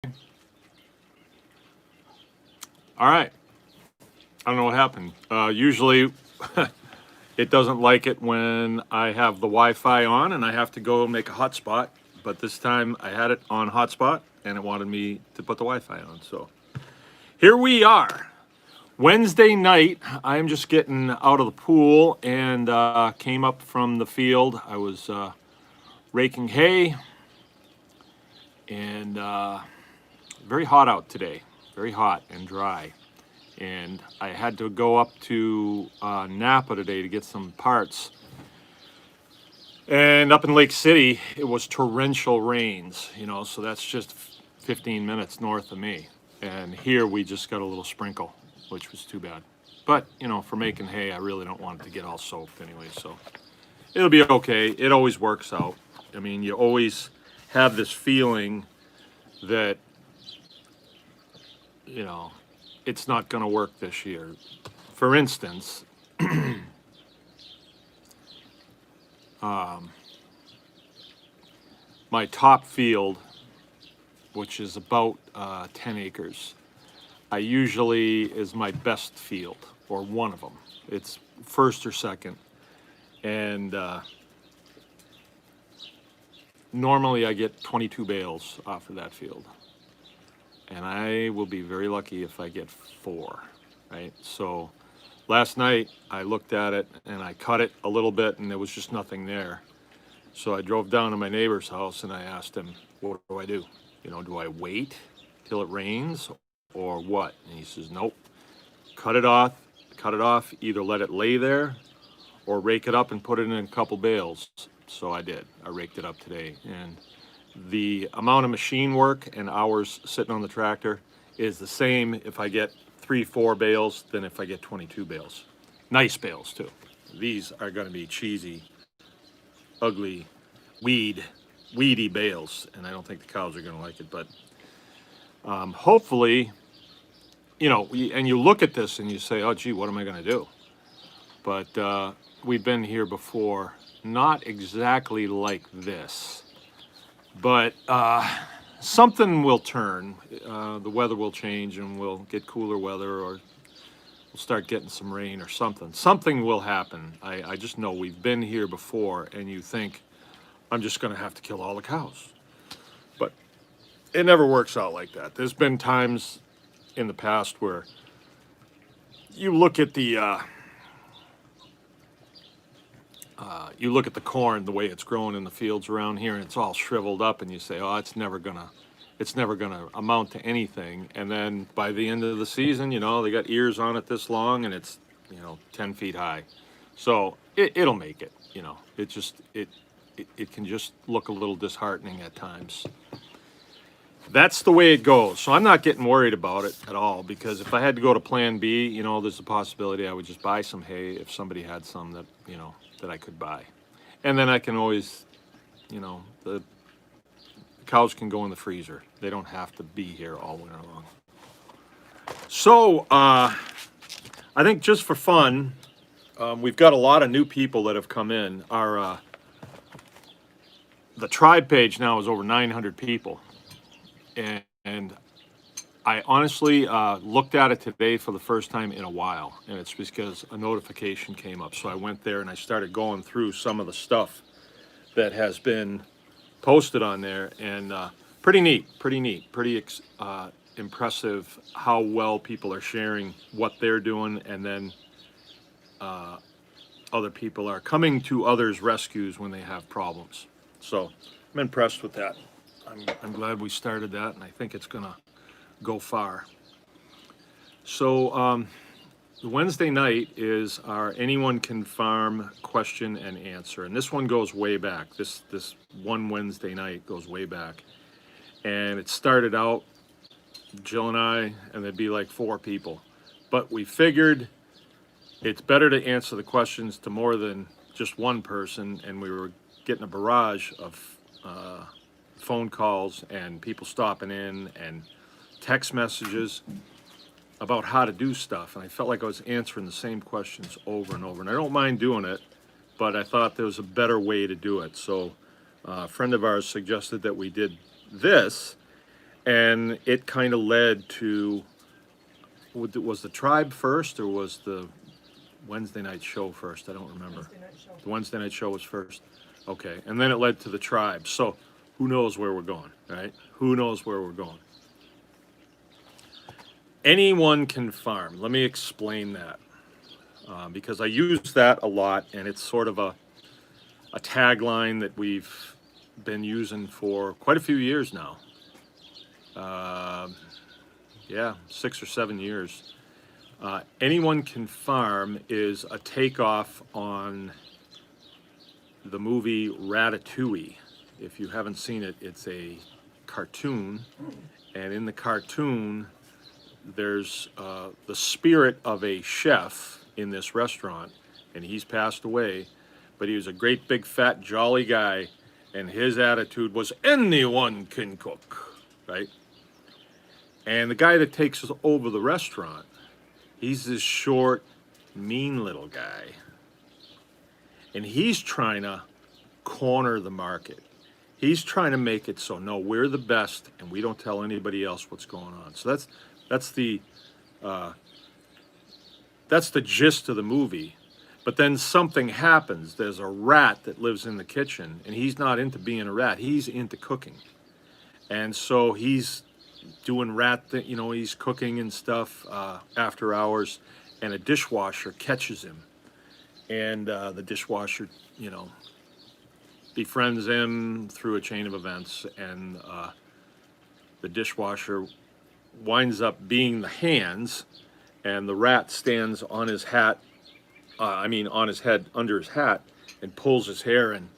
All right. I don't know what happened. Usually it doesn't like it when I have the Wi-Fi on and I have to go make a hotspot. But this time I had it on hotspot and it wanted me to put the Wi-Fi on. So here we are. Wednesday night, I'm just getting out of the pool and came up from the field. I was raking hay and very hot out today. Very hot and dry. And I had to go up to Napa today to get some parts. And up in Lake City, it was torrential rains, so that's just 15 minutes north of me. And here we just got a little sprinkle, which was too bad. But, for making hay, I really don't want it to get all soaked anyway, so it'll be okay. It always works out. I mean, you always have this feeling that, it's not going to work this year. For instance, my top field, which is about 10 acres, I usually is my best field, or one of them. It's first or second. And normally I get 22 bales off of that field. And I will be very lucky if I get 4, right? So last night I looked at it and I cut it a little bit and there was just nothing there. So I drove down to my neighbor's house and I asked him, what do I do? Do I wait till it rains or what? And he says, nope, cut it off, either let it lay there or rake it up and put it in a couple bales. So I did, I raked it up today. And the amount of machine work and hours sitting on the tractor is the same if I get 3-4 bales than if I get 22 bales. Nice bales too. These are going to be cheesy, ugly, weedy bales, and I don't think the cows are going to like it. But hopefully, and you look at this and you say, oh gee, what am I going to do? But we've been here before, not exactly like this. But something will turn. The weather will change and we'll get cooler weather, or we'll start getting some rain or something. Something will happen. I just know we've been here before, and you think, I'm just going to have to kill all the cows. But it never works out like that. There's been times in the past where you look at the corn, the way it's growing in the fields around here, and it's all shriveled up, and you say, oh, it's never gonna amount to anything. And then by the end of the season, they got ears on it this long, and it's 10 feet high. So it'll make it. It can just look a little disheartening at times. That's the way it goes. So I'm not getting worried about it at all, because if I had to go to plan B, there's a possibility I would just buy some hay if somebody had some that that I could buy. And then I can always, the cows can go in the freezer. They don't have to be here all winter long. So I think just for fun, we've got a lot of new people that have come in. The tribe page now is over 900 people. And I honestly looked at it today for the first time in a while, and it's because a notification came up. So I went there and I started going through some of the stuff that has been posted on there, and pretty neat, pretty impressive how well people are sharing what they're doing, and then other people are coming to others' rescues when they have problems. So I'm impressed with that. I'm glad we started that, and I think it's gonna go far. So the Wednesday night is our Anyone Can Farm question and answer, and this one goes way back. This one Wednesday night goes way back, and it started out Jill and I, and there'd be like 4 people, but we figured it's better to answer the questions to more than just one person, and we were getting a barrage of phone calls and people stopping in and text messages about how to do stuff, and I felt like I was answering the same questions over and over, and I don't mind doing it, but I thought there was a better way to do it. So a friend of ours suggested that we did this, And it kind of led to, was the tribe first or was the Wednesday night show first? I don't remember. Wednesday night show. The Wednesday night show was first. Okay, and then it led to the tribe. So who knows where we're going, right? Who knows where we're going? Anyone can farm. Let me explain that. Because I use that a lot, and it's sort of a tagline that we've been using for quite a few years now. Yeah, 6 or 7 years. Anyone can farm is a takeoff on the movie Ratatouille. If you haven't seen it, it's a cartoon, and in the cartoon, there's the spirit of a chef in this restaurant, and he's passed away, but he was a great big fat jolly guy, and his attitude was anyone can cook, right? And the guy that takes over the restaurant, he's this short, mean little guy, and he's trying to corner the market. He's trying to make it so, no, we're the best, and we don't tell anybody else what's going on. So that's the gist of the movie. But then something happens. There's a rat that lives in the kitchen, and he's not into being a rat. He's into cooking. And so he's doing he's cooking and stuff after hours, and a dishwasher catches him. And the dishwasher, befriends him through a chain of events, and the dishwasher winds up being the hands, and the rat stands on his hat, on his head, under his hat, and pulls his hair and,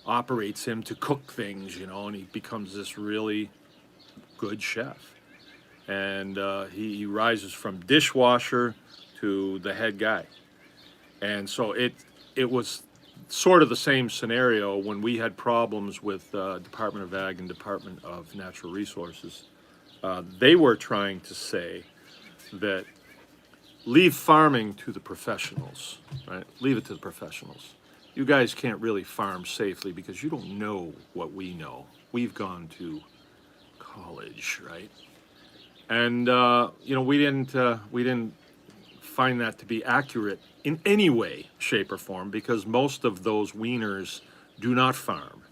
operates him to cook things, and he becomes this really good chef. And he rises from dishwasher to the head guy. And so it was sort of the same scenario when we had problems with Department of Ag and Department of Natural Resources. They were trying to say that leave farming to the professionals, right? Leave it to the professionals. You guys can't really farm safely because you don't know what we know. We've gone to college, right? And we didn't find that to be accurate in any way, shape, or form, because most of those weaners do not farm,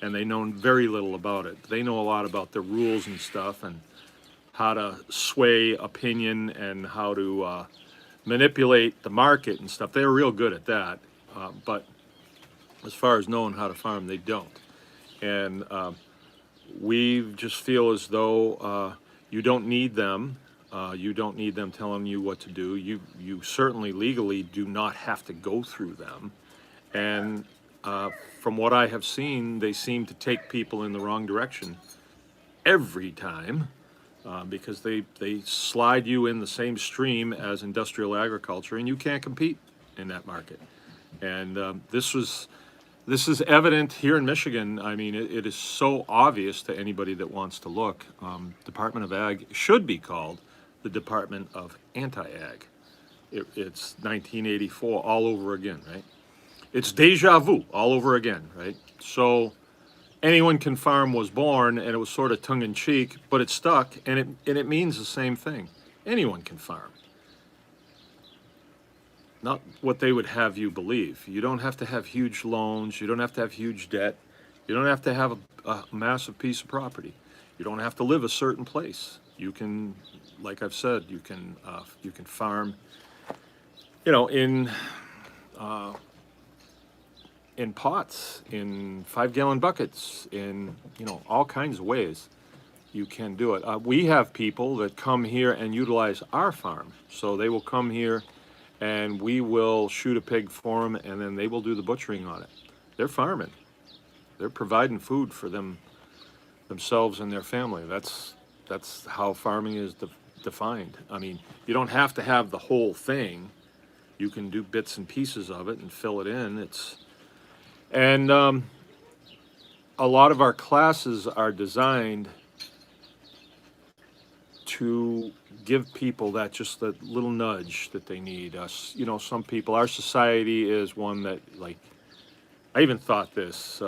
and they know very little about it. They know a lot about the rules and stuff, and how to sway opinion, and how to manipulate the market and stuff. They're real good at that, but as far as knowing how to farm, they don't. And we just feel as though you don't need them. You don't need them telling you what to do. You certainly legally do not have to go through them. And from what I have seen, they seem to take people in the wrong direction every time, because they slide you in the same stream as industrial agriculture, and you can't compete in that market. And this is evident here in Michigan. I mean, it is so obvious to anybody that wants to look. Department of Ag should be called the Department of Anti-Ag. It's 1984 all over again, right? It's deja vu all over again, right? So anyone can farm was born, and it was sort of tongue-in-cheek, but it stuck, and it means the same thing. Anyone can farm. Not what they would have you believe. You don't have to have huge loans. You don't have to have huge debt. You don't have to have a massive piece of property. You don't have to live a certain place. You can, like I've said, you can farm, in pots, in 5-gallon buckets, in all kinds of ways. You can do it. We have people that come here and utilize our farm. So they will come here, and we will shoot a pig for them, and then they will do the butchering on it. They're farming. They're providing food for themselves and their family. That's how farming is defined. I mean, you don't have to have the whole thing. You can do bits and pieces of it and fill it in. And a lot of our classes are designed to give people that little nudge that they need. Some people, our society is one that, like, I even thought this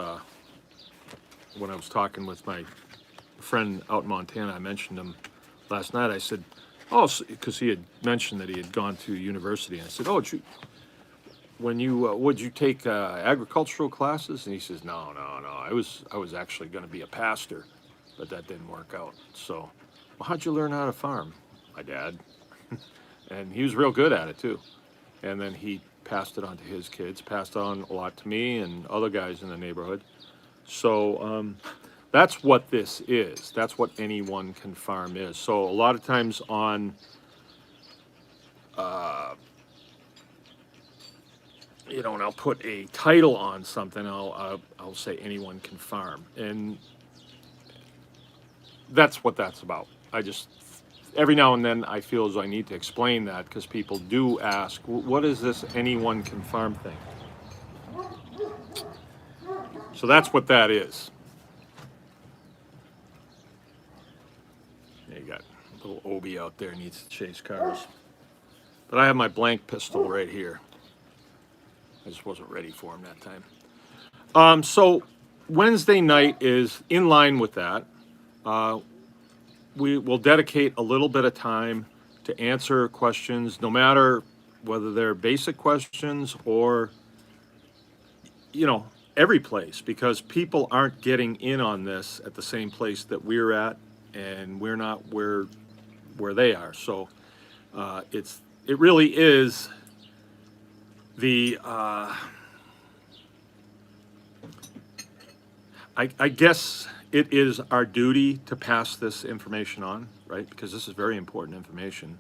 when I was talking with my friend out in Montana, I mentioned him last night. I said, oh, because he had mentioned that he had gone to university. And I said, oh, would you take agricultural classes? And he says, no. I was actually going to be a pastor, but that didn't work out. So, well, how'd you learn how to farm? My dad. And he was real good at it too. And then he passed it on to his kids, passed on a lot to me and other guys in the neighborhood. So that's what this is. That's what anyone can farm is. So a lot of times on, and I'll put a title on something, I'll say anyone can farm. And that's what that's about. Every now and then I feel as though I need to explain that because people do ask, what is this anyone can farm thing? So that's what that is. You got a little Obi out there needs to chase cars. But I have my blank pistol right here. I just wasn't ready for him that time. So Wednesday night is in line with that. We will dedicate a little bit of time to answer questions, no matter whether they're basic questions or, every place, because people aren't getting in on this at the same place that we're at, and we're not where they are. So it really is the I guess it is our duty to pass this information on, right? Because this is very important information.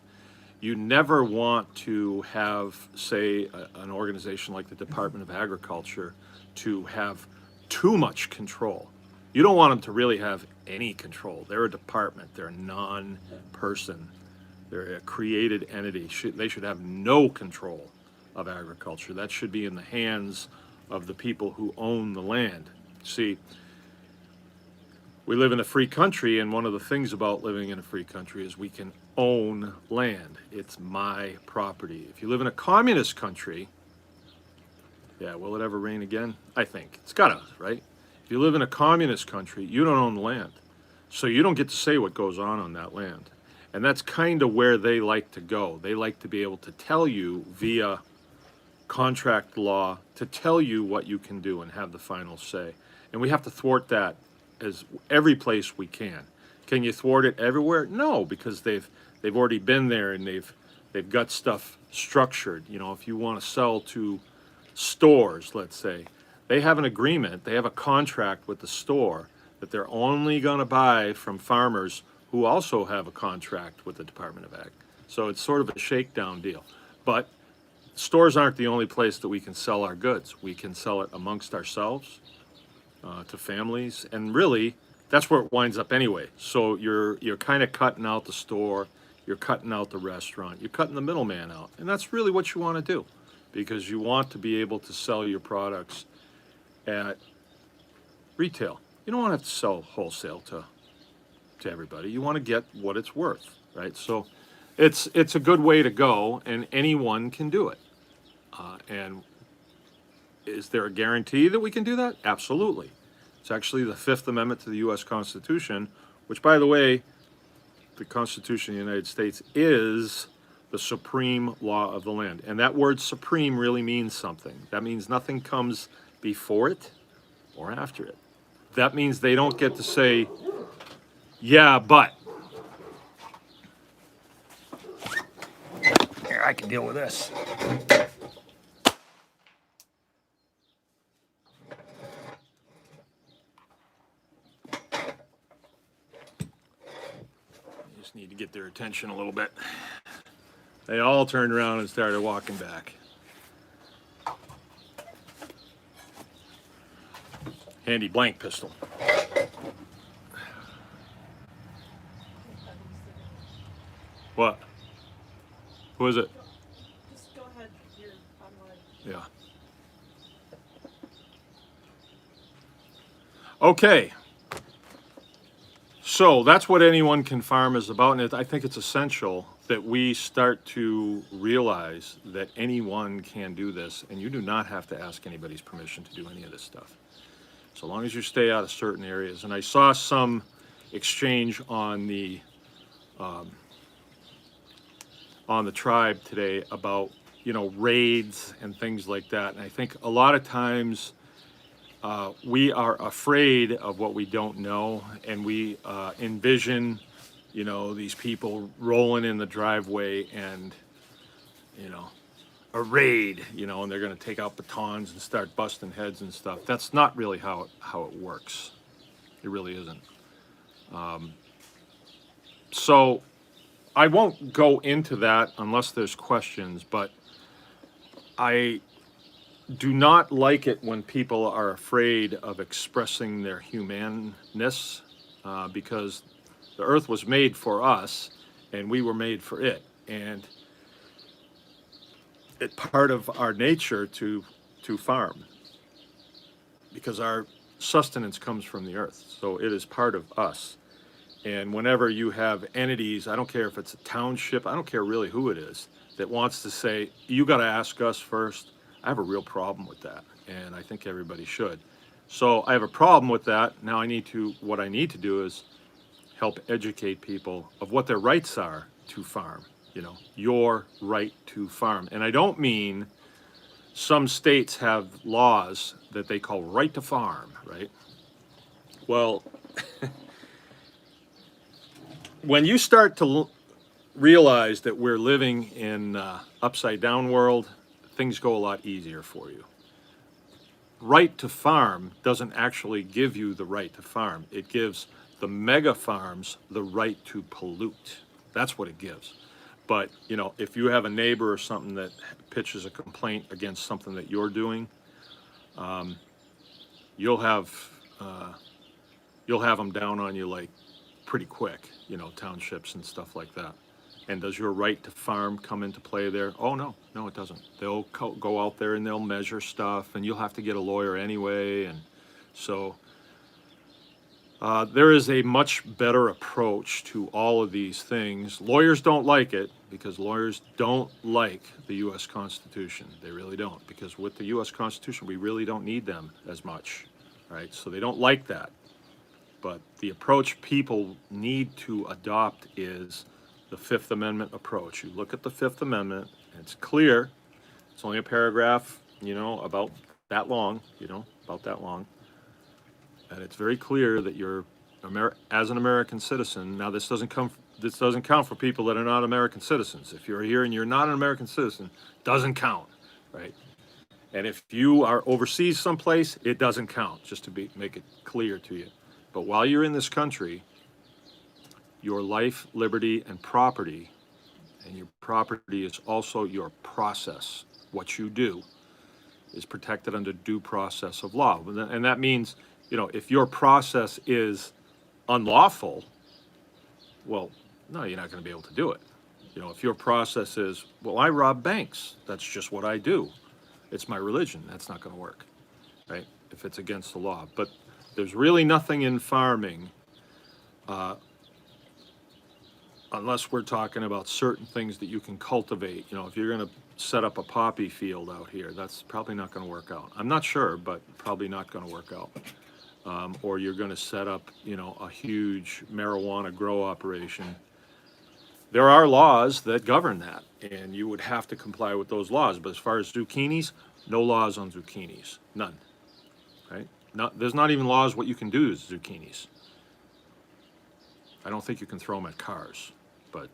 You never want to have, say, an organization like the Department of Agriculture to have too much control. You don't want them to really have any control. They're a department. They're a non-person. They're a created entity. They should have no control of agriculture. That should be in the hands of the people who own the land. See, we live in a free country, and one of the things about living in a free country is we can own land. It's my property. If you live in a communist country, yeah, will it ever rain again? I think. It's gotta, right? If you live in a communist country, you don't own the land. So you don't get to say what goes on that land. And that's kind of where they like to go. They like to be able to tell you via contract law, to tell you what you can do and have the final say. And we have to thwart that as every place we can. Can you thwart it everywhere? No, because they've already been there and they've got stuff structured. If you want to sell to stores, let's say, they have an agreement, they have a contract with the store that they're only going to buy from farmers who also have a contract with the Department of Ag. So it's sort of a shakedown deal. But stores aren't the only place that we can sell our goods. We can sell it amongst ourselves, to families, and really that's where it winds up anyway. So you're kind of cutting out the store, you're cutting out the restaurant, you're cutting the middleman out, and that's really what you want to do, because you want to be able to sell your products at retail. You don't want to have to sell wholesale to everybody. You want to get what it's worth, right? So it's a good way to go, and anyone can do it. And is there a guarantee that we can do that? Absolutely. It's actually the Fifth Amendment to the U.S. Constitution, which, by the way, the Constitution of the United States is the supreme law of the land. And that word supreme really means something. That means nothing comes before it or after it. That means they don't get to say, yeah, but. Here, I can deal with this. Need to get their attention a little bit. They all turned around and started walking back. Handy blank pistol. What? Who is it? Just go ahead. You're online. Yeah. Okay. So that's what anyone can farm is about, and I think it's essential that we start to realize that anyone can do this, and you do not have to ask anybody's permission to do any of this stuff, so long as you stay out of certain areas. And I saw some exchange on the tribe today about, raids and things like that. And I think a lot of times we are afraid of what we don't know, and we envision, these people rolling in the driveway and, a raid, and they're going to take out batons and start busting heads and stuff. That's not really how it works. It really isn't. So I won't go into that unless there's questions, but I do not like it when people are afraid of expressing their humanness, because the earth was made for us and we were made for it. And it's part of our nature to farm, because our sustenance comes from the earth. So it is part of us. And whenever you have entities, I don't care if it's a township, I don't care really who it is, that wants to say, you got to ask us first, I have a real problem with that. And I think everybody should. So I have a problem with that. Now what I need to do is help educate people of what their rights are to farm, your right to farm. And I don't mean some states have laws that they call right to farm, right? Well, when you start to realize that we're living in upside down world, things go a lot easier for you. Right to farm doesn't actually give you the right to farm. It gives the mega farms the right to pollute. That's what it gives. But, if you have a neighbor or something that pitches a complaint against something that you're doing, you'll have them down on you like pretty quick, townships and stuff like that. And does your right to farm come into play there? Oh, no, it doesn't. They'll go out there and they'll measure stuff, and you'll have to get a lawyer anyway. And so there is a much better approach to all of these things. Lawyers don't like it, because lawyers don't like the U.S. Constitution. They really don't, because with the U.S. Constitution, we really don't need them as much, right? So they don't like that. But the approach people need to adopt is the Fifth Amendment approach. You look at the Fifth Amendment, and it's clear. It's only a paragraph, about that long, And it's very clear that you're, as an American citizen. Now, this doesn't count for people that are not American citizens. If you're here and you're not an American citizen, doesn't count, right? And if you are overseas someplace, it doesn't count, just to make it clear to you. But while you're in this country, your life, liberty, and property, and your property is also your process. What you do is protected under due process of law. And that means, if your process is unlawful, well, no, you're not going to be able to do it. If your process is, well, I rob banks, that's just what I do. It's my religion, that's not going to work, right? If it's against the law. But there's really nothing in farming, unless we're talking about certain things that you can cultivate. If you're going to set up a poppy field out here, that's probably not going to work out. I'm not sure, but probably not going to work out. Or you're going to set up, a huge marijuana grow operation. There are laws that govern that, and you would have to comply with those laws. But as far as zucchinis, no laws on zucchinis, none, right? There's not even laws what you can do with zucchinis. I don't think you can throw them at cars, but.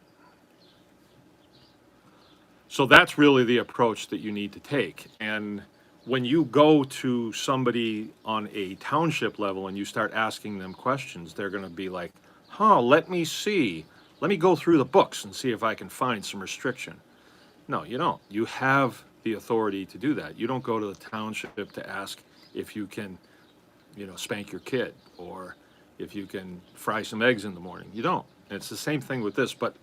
So that's really the approach that you need to take. And when you go to somebody on a township level and you start asking them questions, they're going to be like, let me see. Let me go through the books and see if I can find some restriction. No, you don't. You have the authority to do that. You don't go to the township to ask if you can, spank your kid, or if you can fry some eggs in the morning. You don't. And it's the same thing with this, but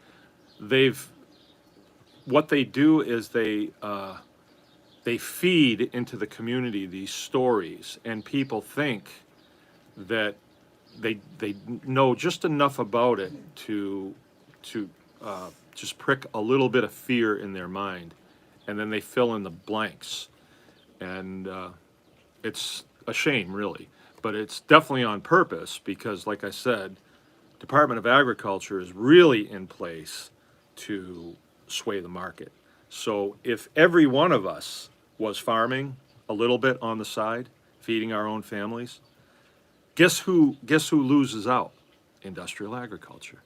what they do is they feed into the community these stories, and people think that they know just enough about it to just prick a little bit of fear in their mind, and then they fill in the blanks. And it's a shame, really, but it's definitely on purpose, because like I said, Department of Agriculture is really in place to sway the market. So if every one of us was farming a little bit on the side, feeding our own families, guess who loses out? Industrial agriculture.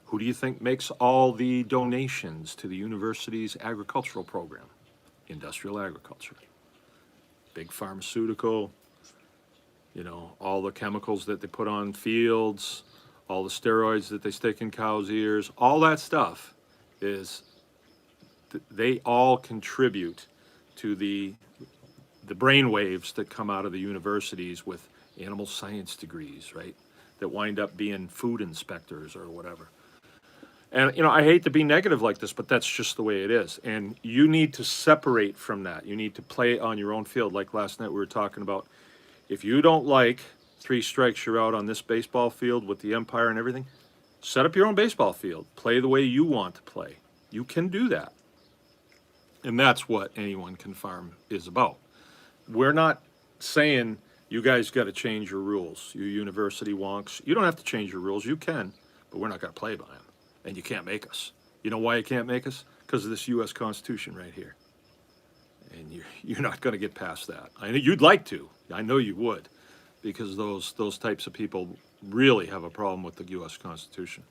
Who do you think makes all the donations to the university's agricultural program? Industrial agriculture. Big pharmaceutical, you know, all the chemicals that they put on fields, all the steroids that they stick in cows' ears, all that stuff is, they all contribute to the brain waves that come out of the universities with animal science degrees, right? That wind up being food inspectors or whatever. And, you know, I hate to be negative like this, but that's just the way it is. And you need to separate from that. You need to play on your own field. Like last night we were talking about, if you don't like 3 strikes, you're out on this baseball field with the umpire and everything, set up your own baseball field. Play the way you want to play. You can do that. And that's what Anyone Can Farm is about. We're not saying you guys got to change your rules, you university wonks. You don't have to change your rules. You can, but we're not going to play by them. And you can't make us. You know why you can't make us? Because of this U.S. Constitution right here. And you're not going to get past that. I know you'd like to. I know you would, because those types of people really have a problem with the U.S. Constitution.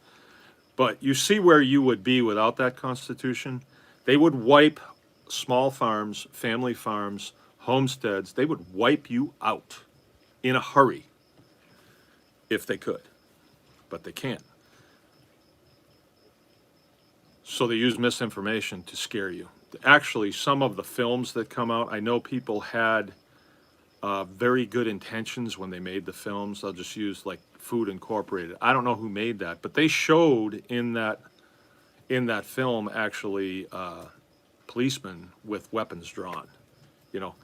But you see where you would be without that Constitution? They would wipe small farms, family farms, homesteads. They would wipe you out in a hurry if they could. But they can't. So they use misinformation to scare you. Actually, some of the films that come out, I know people had very good intentions when they made the films. I'll just use like Food Incorporated. I don't know who made that, but they showed in that film actually policemen with weapons drawn, you know,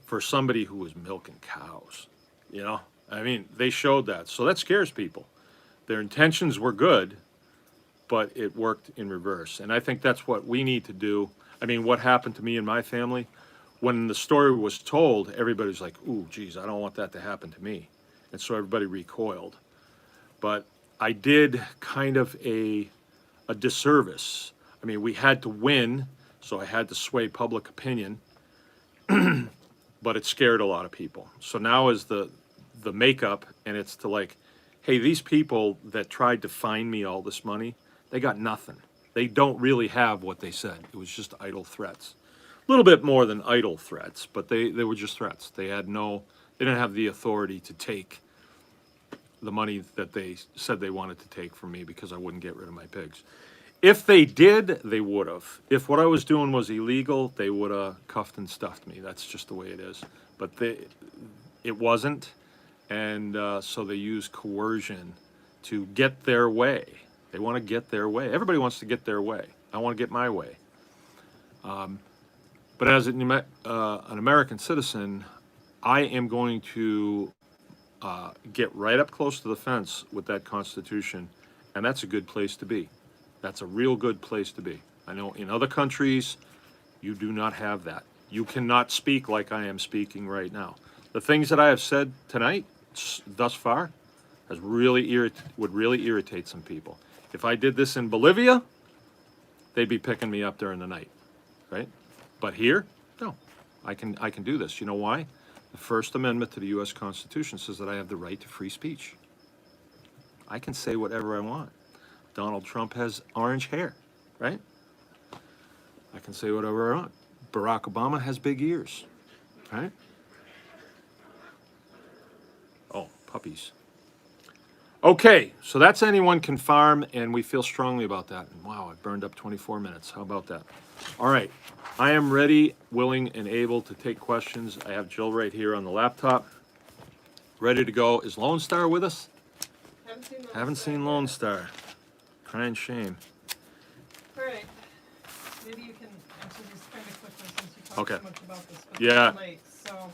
for somebody who was milking cows, you know. I mean, they showed that. So that scares people. Their intentions were good, but it worked in reverse. And I think that's what we need to do. I mean, what happened to me and my family, when the story was told, everybody's like, ooh, geez, I don't want that to happen to me. And so everybody recoiled. But I did kind of a disservice. I mean, we had to win, so I had to sway public opinion, but it scared a lot of people. So now is the makeup, and it's to like, hey, these people that tried to find me all this money, they got nothing. They don't really have what they said. It was just idle threats. A little bit more than idle threats, but they were just threats. They didn't have the authority to take the money that they said they wanted to take from me because I wouldn't get rid of my pigs. If they did, they would have. If what I was doing was illegal, they would have cuffed and stuffed me. That's just the way it is. But it wasn't, and so they use coercion to get their way. They want to get their way. Everybody wants to get their way. I want to get my way. But as an American citizen, I am going to get right up close to the fence with that Constitution, and that's a good place to be. That's a real good place to be. I know in other countries, you do not have that. You cannot speak like I am speaking right now. The things that I have said tonight, thus far, would really irritate some people. If I did this in Bolivia, they'd be picking me up during the night, right? But here, no, I can do this. You know why? The First Amendment to the U.S. Constitution says that I have the right to free speech. I can say whatever I want. Donald Trump has orange hair, right? I can say whatever I want. Barack Obama has big ears, right? Oh, puppies. Okay, so that's Anyone Can Farm, and we feel strongly about that. And wow, I've burned up 24 minutes. How about that? All right, I am ready, willing, and able to take questions. I have Jill right here on the laptop, ready to go. Is Lone Star with us? Haven't seen Lone Star. Crying shame. All right. Maybe you can answer these kind of quickly since you talked Okay. so much about this. But Yeah. it's late. So,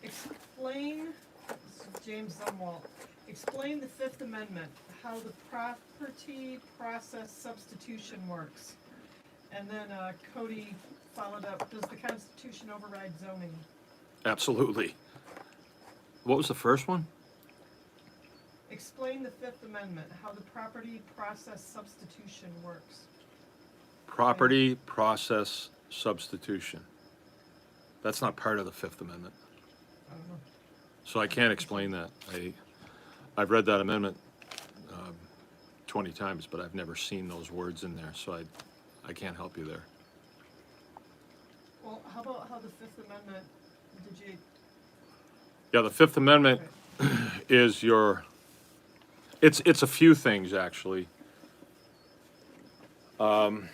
explain, this is James Zumwalt, explain the Fifth Amendment, how the property process substitution works. And then Cody followed up, does the Constitution override zoning? Absolutely. what was the first one? Explain the Fifth Amendment, how the property process substitution works. Property process substitution. That's not part of the Fifth Amendment. I don't know. So I can't explain that. I've read that amendment 20 times, but I've never seen those words in there, so I can't help you there. Well, how about how the Fifth Amendment, did you, Yeah, the Fifth Amendment is it's a few things, actually. Under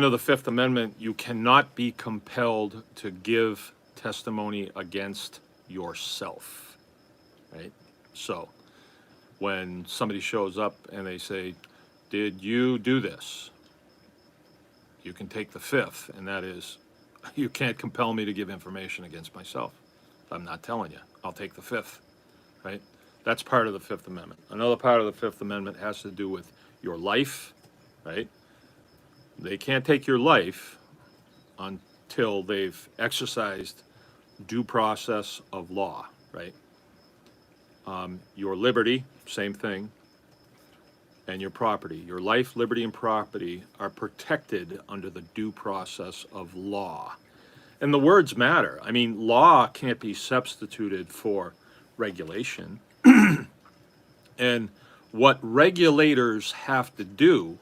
the Fifth Amendment, you cannot be compelled to give testimony against yourself, right? So, when somebody shows up and they say, did you do this? You can take the fifth, and that is, you can't compel me to give information against myself. I'm not telling you. I'll take the fifth, right? That's part of the Fifth Amendment. Another part of the Fifth Amendment has to do with your life, right? They can't take your life until they've exercised due process of law, right? Your liberty, same thing, and your property. Your life, liberty, and property are protected under the due process of law. And the words matter. I mean, law can't be substituted for regulation. And what regulators have to do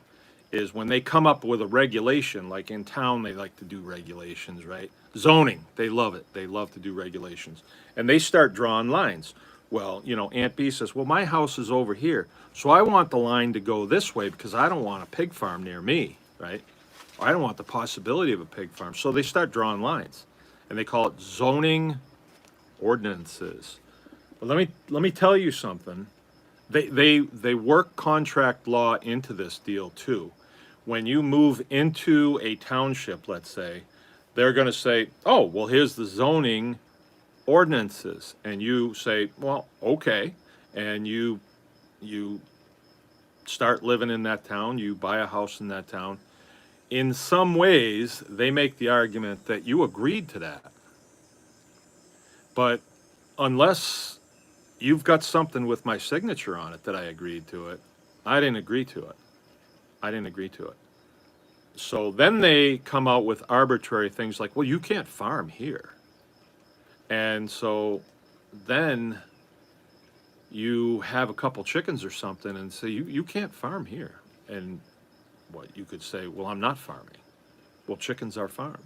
is when they come up with a regulation, like in town, they like to do regulations, right? Zoning, they love it. They love to do regulations. And they start drawing lines. Well, you know, Aunt B says, well, my house is over here, so I want the line to go this way because I don't want a pig farm near me, right? Or I don't want the possibility of a pig farm. So they start drawing lines, and they call it zoning ordinances. But let me tell you something. They work contract law into this deal too. When you move into a township, let's say, they're going to say, oh, well, here's the zoning ordinances. And you say, well, okay. And you start living in that town, you buy a house in that town. In some ways, they make the argument that you agreed to that. But unless you've got something with my signature on it that I agreed to it, I didn't agree to it. I didn't agree to it. So then they come out with arbitrary things like, well, you can't farm here. And so then you have a couple chickens or something and say, you can't farm here. And what you could say, well, I'm not farming. Well, chickens are farmed.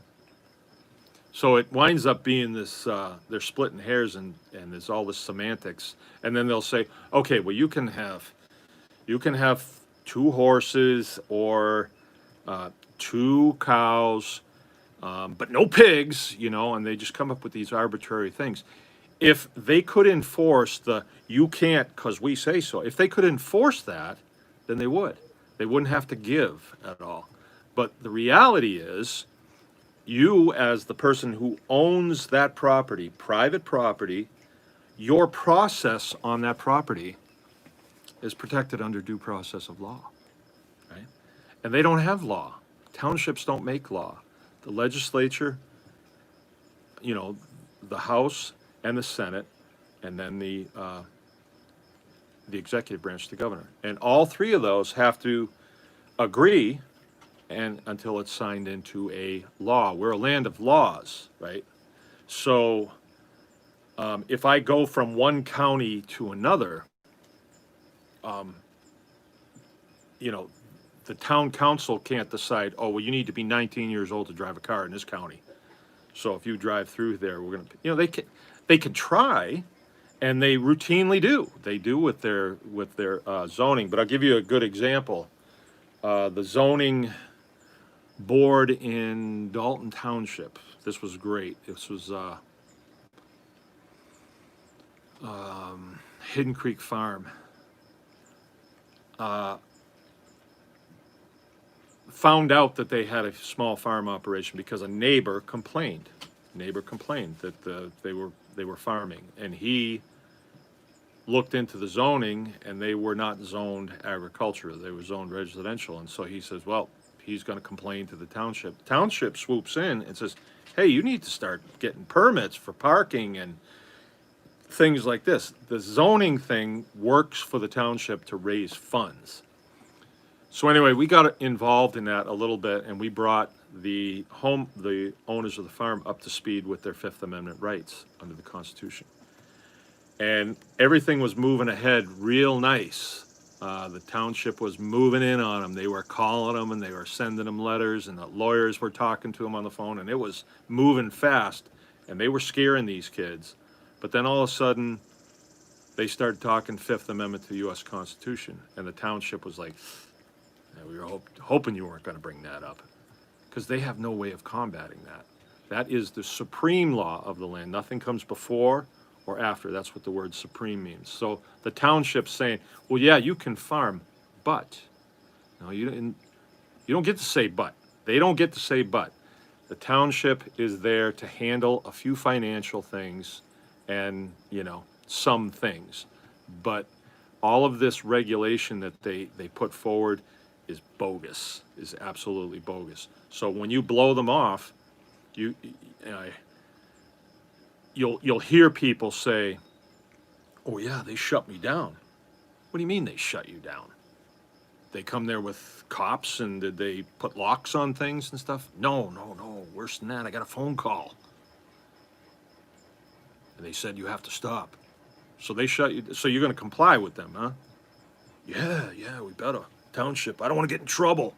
So it winds up being this, they're splitting hairs and there's all this semantics. And then they'll say, okay, well, you can have 2 horses or 2 cows, but no pigs, you know, and they just come up with these arbitrary things. If they could enforce you can't because we say so, if they could enforce that, then they would. They wouldn't have to give at all. But the reality is, you as the person who owns that property, private property, your process on that property is protected under due process of law, right? And they don't have law. Townships don't make law. The legislature, you know, the House and the Senate, and then the executive branch, the governor. And all 3 of those have to agree and until it's signed into a law. We're a land of laws, right? So if I go from one county to another, you know, the town council can't decide, oh, well, you need to be 19 years old to drive a car in this county. So if you drive through there, we're going to, you know, they can try, and they routinely do. They do with their zoning. But I'll give you a good example. The zoning board in Dalton Township. This was great. This was Hidden Creek Farm. Found out that they had a small farm operation because a neighbor complained. That they were farming, and he looked into the zoning, and they were not zoned agriculture. They were zoned residential, and so he says, well, he's going to complain to the township. Township swoops in and says, hey, you need to start getting permits for parking, and things like this. The zoning thing works for the township to raise funds. So anyway, we got involved in that a little bit, and we brought the owners of the farm up to speed with their Fifth Amendment rights under the Constitution. And everything was moving ahead real nice. The township was moving in on them. They were calling them and they were sending them letters, and the lawyers were talking to them on the phone, and it was moving fast, and they were scaring these kids. But then all of a sudden, they started talking Fifth Amendment to the U.S. Constitution, and the township was like, "Yeah, we were hoping you weren't going to bring that up," because they have no way of combating that. That is the supreme law of the land. Nothing comes before or after. That's what the word supreme means. So the township's saying, well, yeah, you can farm, but no, you don't get to say but. They don't get to say but. The township is there to handle a few financial things and, some things. But all of this regulation that they put forward is bogus, is absolutely bogus. So when you blow them off, you'll hear people say, "Oh yeah, they shut me down." What do you mean they shut you down? They come there with cops, and did they put locks on things and stuff? No, worse than that. I got a phone call. And they said you have to stop. So they shut you. So you're going to comply with them, huh? Yeah, we better. Township, I don't want to get in trouble.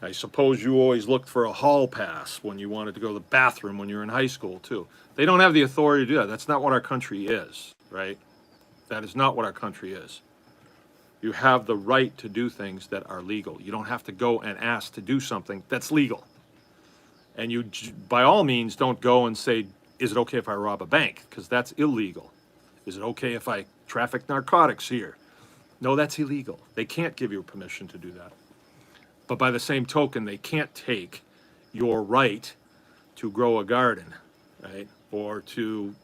I suppose you always looked for a hall pass when you wanted to go to the bathroom when you were in high school, too. They don't have the authority to do that. That's not what our country is, right? That is not what our country is. You have the right to do things that are legal. You don't have to go and ask to do something that's legal. And you, by all means, don't go and say, is it okay if I rob a bank? Because that's illegal. Is it okay if I traffic narcotics here? No, that's illegal. They can't give you permission to do that. But by the same token, they can't take your right to grow a garden, right? Or to,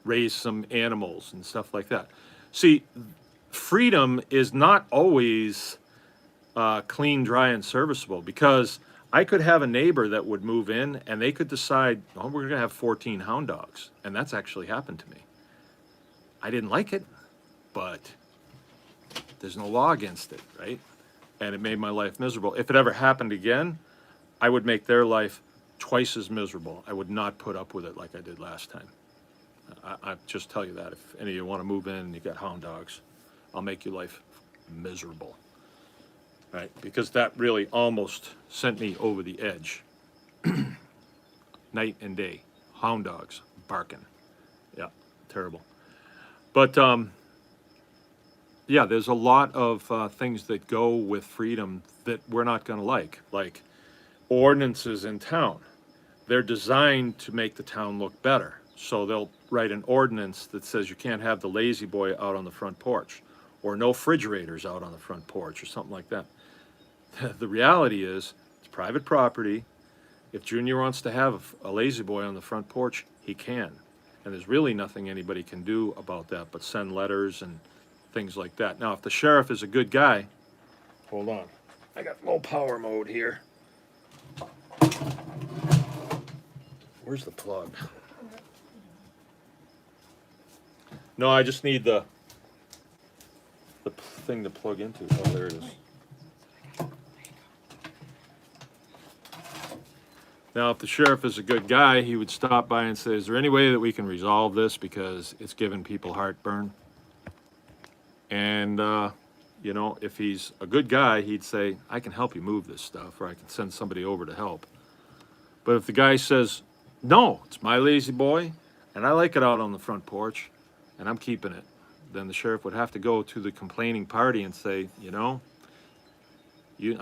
raise some animals and stuff like that. See, freedom is not always clean, dry, and serviceable, because I could have a neighbor that would move in and they could decide, oh, we're going to have 14 hound dogs. And that's actually happened to me. I didn't like it, but there's no law against it, right? And it made my life miserable. If it ever happened again, I would make their life twice as miserable. I would not put up with it like I did last time. I just tell you that. If any of you want to move in and you got hound dogs, I'll make your life miserable. Right? Because that really almost sent me over the edge. Night and day. Hound dogs barking. Yeah, terrible. But yeah, there's a lot of things that go with freedom that we're not going to like ordinances in town. They're designed to make the town look better. So they'll write an ordinance that says you can't have the lazy boy out on the front porch, or no refrigerators out on the front porch, or something like that. The reality is, it's private property. If Junior wants to have a lazy boy on the front porch, he can. And there's really nothing anybody can do about that but send letters and things like that. Now, if the sheriff is a good guy, hold on. I got low power mode here. Where's the plug? No, I just need the thing to plug into. Oh, there it is. Now, if the sheriff is a good guy, he would stop by and say, is there any way that we can resolve this, because it's giving people heartburn? And, if he's a good guy, he'd say, I can help you move this stuff, or I can send somebody over to help. But if the guy says, no, it's my lazy boy, and I like it out on the front porch, and I'm keeping it, then the sheriff would have to go to the complaining party and say, I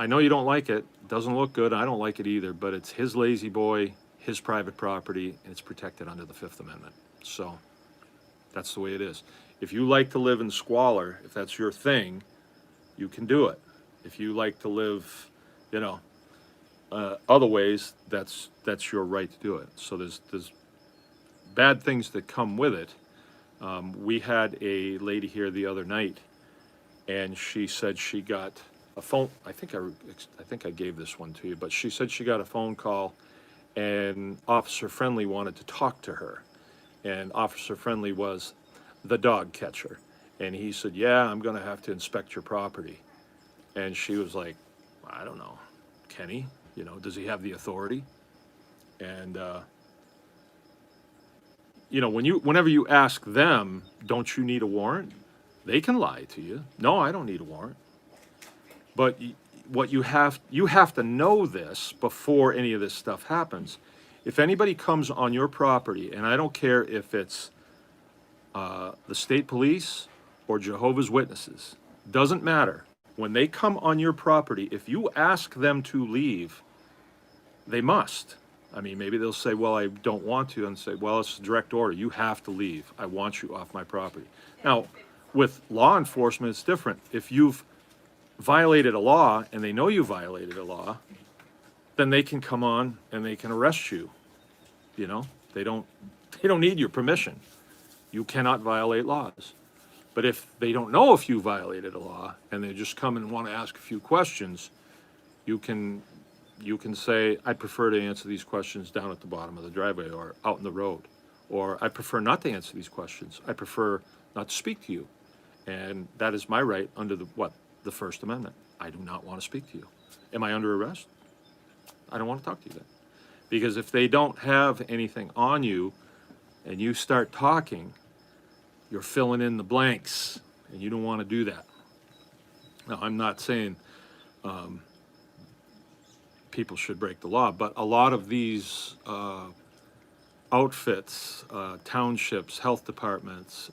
know you don't like it. It doesn't look good. I don't like it either, but it's his lazy boy, his private property, and it's protected under the Fifth Amendment. So that's the way it is. If you like to live in squalor, if that's your thing, you can do it. If you like to live, other ways, that's your right to do it. So there's bad things that come with it. We had a lady here the other night, and she said she got a phone. I think I gave this one to you, but she said she got a phone call, and Officer Friendly wanted to talk to her, And Officer Friendly was the dog catcher. And he said, yeah, I'm going to have to inspect your property. And she was like, I don't know, Kenny, you know, does he have the authority? And, you know, whenever you ask them, don't you need a warrant? They can lie to you. No, I don't need a warrant. But what you have to know this before any of this stuff happens. If anybody comes on your property, and I don't care if it's the state police or Jehovah's Witnesses, doesn't matter. When they come on your property, if you ask them to leave, they must. I mean, maybe they'll say, well, I don't want to, and say, well, it's a direct order. You have to leave. I want you off my property. Now, with law enforcement, it's different. If you've violated a law and they know you violated a law, then they can come on and they can arrest you. You know, they don't need your permission. You cannot violate laws. But if they don't know if you violated a law and they just come and want to ask a few questions, you can say, I prefer to answer these questions down at the bottom of the driveway or out in the road. Or I prefer not to answer these questions. I prefer not to speak to you. And that is my right under the First Amendment. I do not want to speak to you. Am I under arrest? I don't want to talk to you then. Because if they don't have anything on you and you start talking, you're filling in the blanks, and you don't want to do that. Now, I'm not saying people should break the law, but a lot of these outfits, townships, health departments,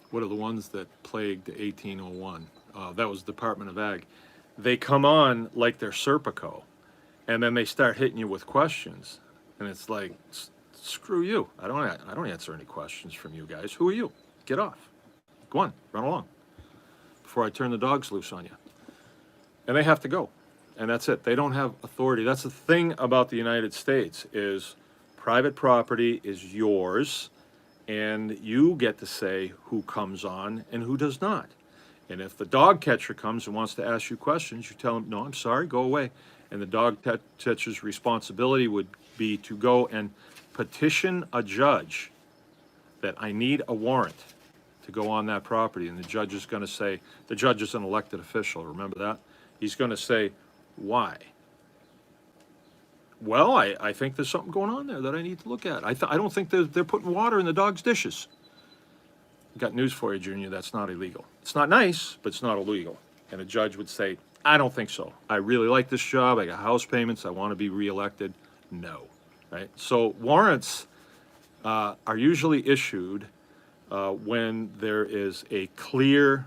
what are the ones that plagued 1801? That was Department of Ag. They come on like they're Serpico, and then they start hitting you with questions, and it's like, screw you. I don't answer any questions from you guys. Who are you? Get off. Go on, run along before I turn the dogs loose on you. And they have to go. And that's it. They don't have authority. That's the thing about the United States is private property is yours, and you get to say who comes on and who does not. And if the dog catcher comes and wants to ask you questions, you tell him, no, I'm sorry, go away. And the dog catcher's responsibility would be to go and petition a judge that I need a warrant to go on that property. And the judge is going to say, the judge is an elected official, remember that? He's going to say, why? Well, I think there's something going on there that I need to look at. I don't think they're putting water in the dog's dishes. Got news for you, Junior, that's not illegal. It's not nice, but it's not illegal. And a judge would say, I don't think so. I really like this job. I got house payments. I want to be reelected. No. Right? So warrants are usually issued when there is a clear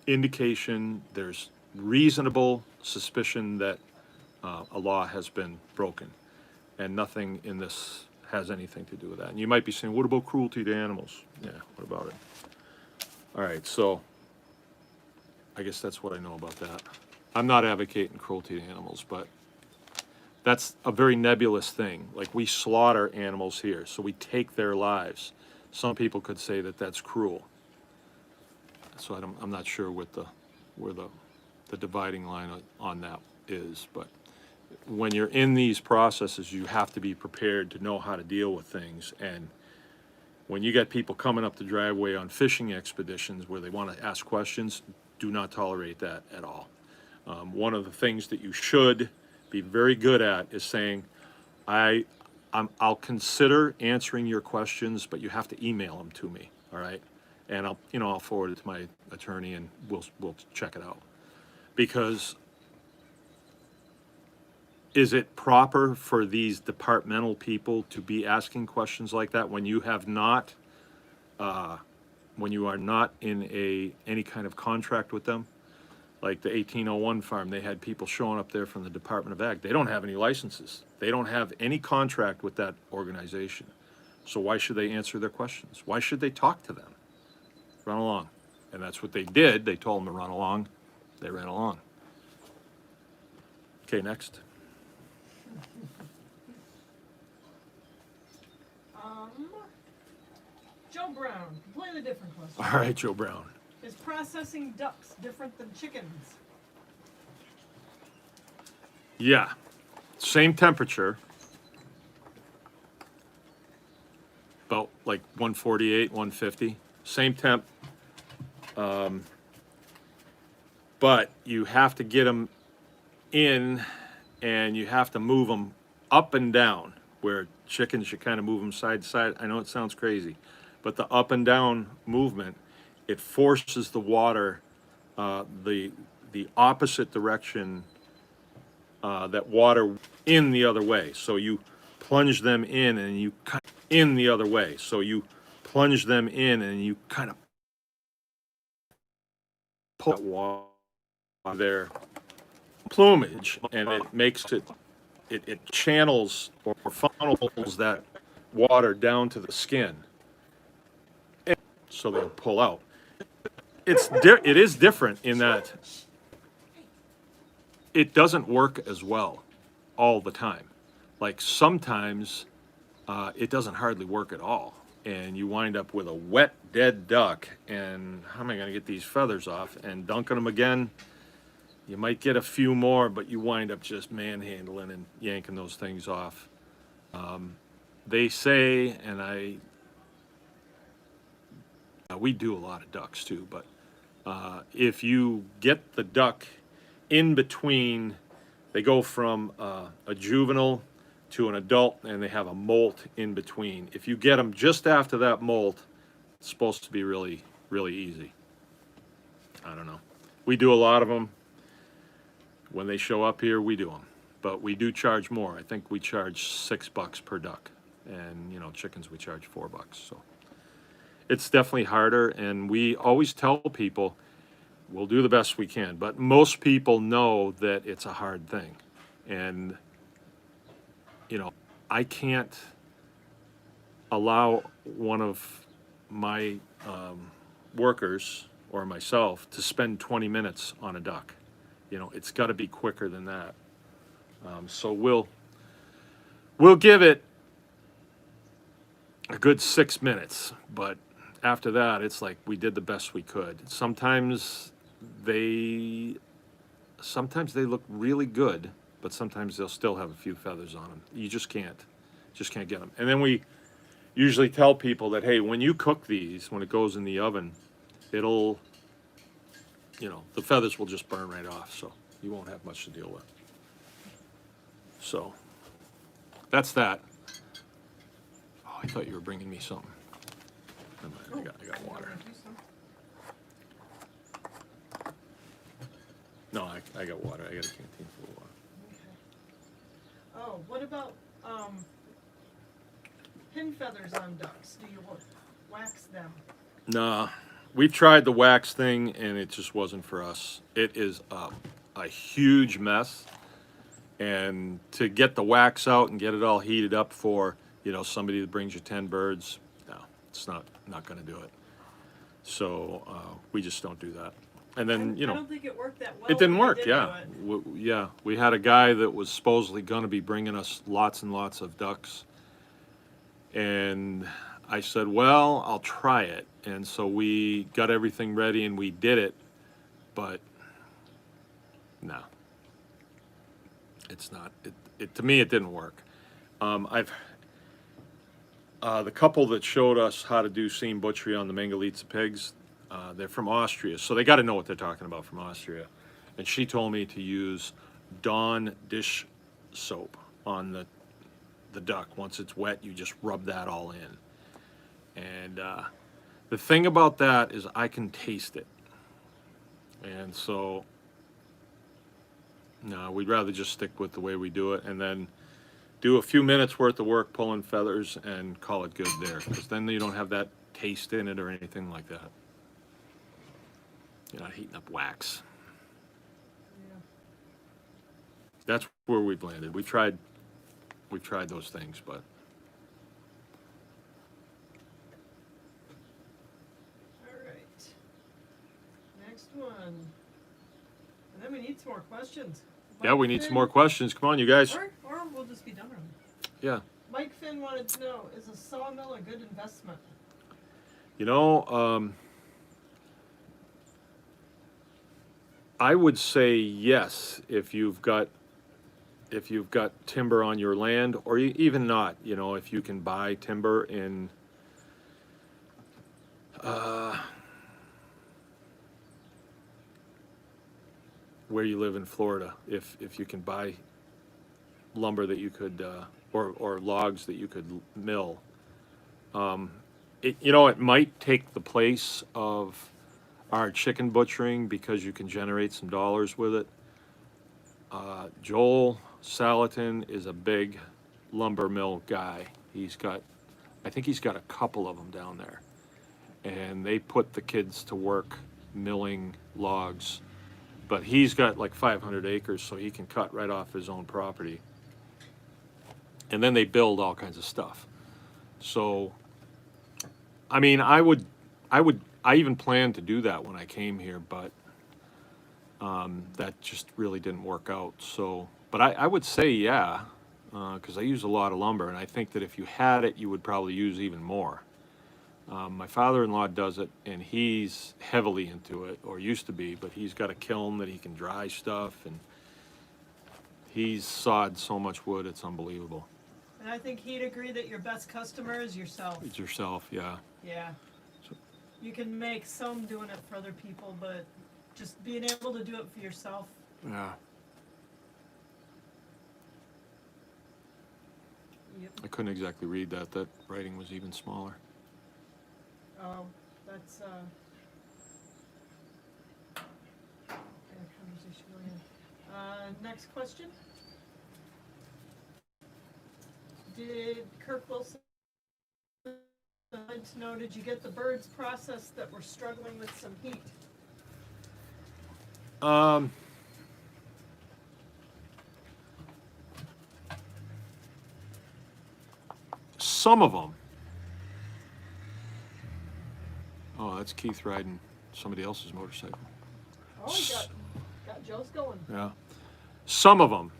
indication, there's reasonable suspicion that a law has been broken, and nothing in this has anything to do with that. And you might be saying, what about cruelty to animals? Yeah, what about it? All right, so I guess that's what I know about that. I'm not advocating cruelty to animals, but that's a very nebulous thing. Like, we slaughter animals here, so we take their lives. Some people could say that that's cruel. So I'm not sure what where the dividing line on that is, but when you're in these processes, you have to be prepared to know how to deal with things. And when you get people coming up the driveway on fishing expeditions where they want to ask questions, do not tolerate that at all. One of the things that you should be very good at is saying, I'll consider answering your questions, but you have to email them to me, all right? And I'll forward it to my attorney, and we'll check it out. Because is it proper for these departmental people to be asking questions like that when you have not, when you are not in any kind of contract with them? Like the 1801 farm, they had people showing up there from the Department of Ag. They don't have any licenses. They don't have any contract with that organization. So why should they answer their questions? Why should they talk to them? Run along. And that's what they did. They told them to run along. They ran along. Okay, next. Joe Brown, completely different question. All right, Joe Brown. Is processing ducks different than chickens? Yeah. same temperature, about like 148, 150, same temp. But you have to get them in, and you have to move them up and down, where chickens, you kind of move them side to side. I know it sounds crazy, but the up and down movement, it forces the water the opposite direction, that water in the other way. So you plunge them in, and you cut in the other way. So you plunge them in, and you kind of pull that water their plumage, and it makes it channels or funnels that water down to the skin, so they'll pull out. It is different in that it doesn't work as well all the time. Like sometimes it doesn't hardly work at all, and you wind up with a wet, dead duck, and how am I going to get these feathers off? And dunking them again, you might get a few more, but you wind up just manhandling and yanking those things off. They say, and we do a lot of ducks too, but if you get the duck in between, they go from a juvenile to an adult, and they have a molt in between. If you get them just after that molt, it's supposed to be really, really easy. I don't know. We do a lot of them. When they show up here, we do them, but we do charge more. I think we charge $6 per duck, and chickens we charge $4. So it's definitely harder, and we always tell people we'll do the best we can, but most people know that it's a hard thing, and I can't allow one of my workers or myself to spend 20 minutes on a duck. It's got to be quicker than that. So we'll give it a good 6 minutes, but after that, it's like we did the best we could. Sometimes they look really good, but sometimes they'll still have a few feathers on them. You just can't get them. And then we usually tell people that, hey, when you cook these, when it goes in the oven, it'll, the feathers will just burn right off, so you won't have much to deal with. So that's that. Oh, I thought you were bringing me something. I got water. No, I got water. I got a canteen full of water. Okay. Oh, what about pin feathers on ducks? Do you wax them? Nah, we've tried the wax thing, and it just wasn't for us. It is a huge mess, and to get the wax out and get it all heated up for somebody that brings you 10 birds, no, it's not going to do it. So we just don't do that. And then I don't think it worked that well. it didn't but work. did Yeah, do it. We had a guy that was supposedly going to be bringing us lots and lots of ducks, and I said, well, I'll try it. And so we got everything ready and we did it, but no, it's not. It to me, it didn't work. The couple that showed us how to do seam butchery on the Mangalitsa pigs, they're from Austria, so they got to know what they're talking about from Austria. And she told me to use Dawn dish soap on the duck. Once it's wet, you just rub that all in. And the thing about that is I can taste it. And so, no, we'd rather just stick with the way we do it, and then do a few minutes worth of work pulling feathers and call it good there, because then you don't have that taste in it or anything like that. You're not heating up wax. Yeah. That's where we've landed. We've tried those things, but All right. Next one. And then we need some more questions. yeah, we need some more questions. Come on, you guys. Or we'll just be done with them. Yeah. Mike Finn wanted to know, is a sawmill a good investment? I would say yes if you've got if you've got timber on your land, or even not, you know, if you can buy timber in where you live in Florida, if you can buy lumber that you could, or logs that you could mill. You know, it might take the place of our chicken butchering because you can generate some dollars with it. Joel Salatin is a big lumber mill guy. I think he's got a couple of them down there. And they put the kids to work milling logs. But he's got like 500 acres, so he can cut right off his own property. And then they build all kinds of stuff. So, I mean, I even planned to do that when I came here, but that just really didn't work out. So, but I would say, yeah, because I use a lot of lumber, and I think that if you had it, you would probably use even more. My father-in-law does it, and he's heavily into it, or used to be, but he's got a kiln that he can dry stuff, and he's sawed so much wood, it's unbelievable. And I think he'd agree that your best customer is yourself. It's yourself, yeah. Yeah. You can make some doing it for other people, but just being able to do it for yourself. Yeah. Yep. I couldn't exactly read that. That writing was even smaller. Oh, that's conversation going in. Next question. Did Kirk Wilson wanted to know, did you get the birds processed that were struggling with some heat? Some of them. Oh, that's Keith riding somebody else's motorcycle. Oh, you got Joe's going. Yeah. Some of them.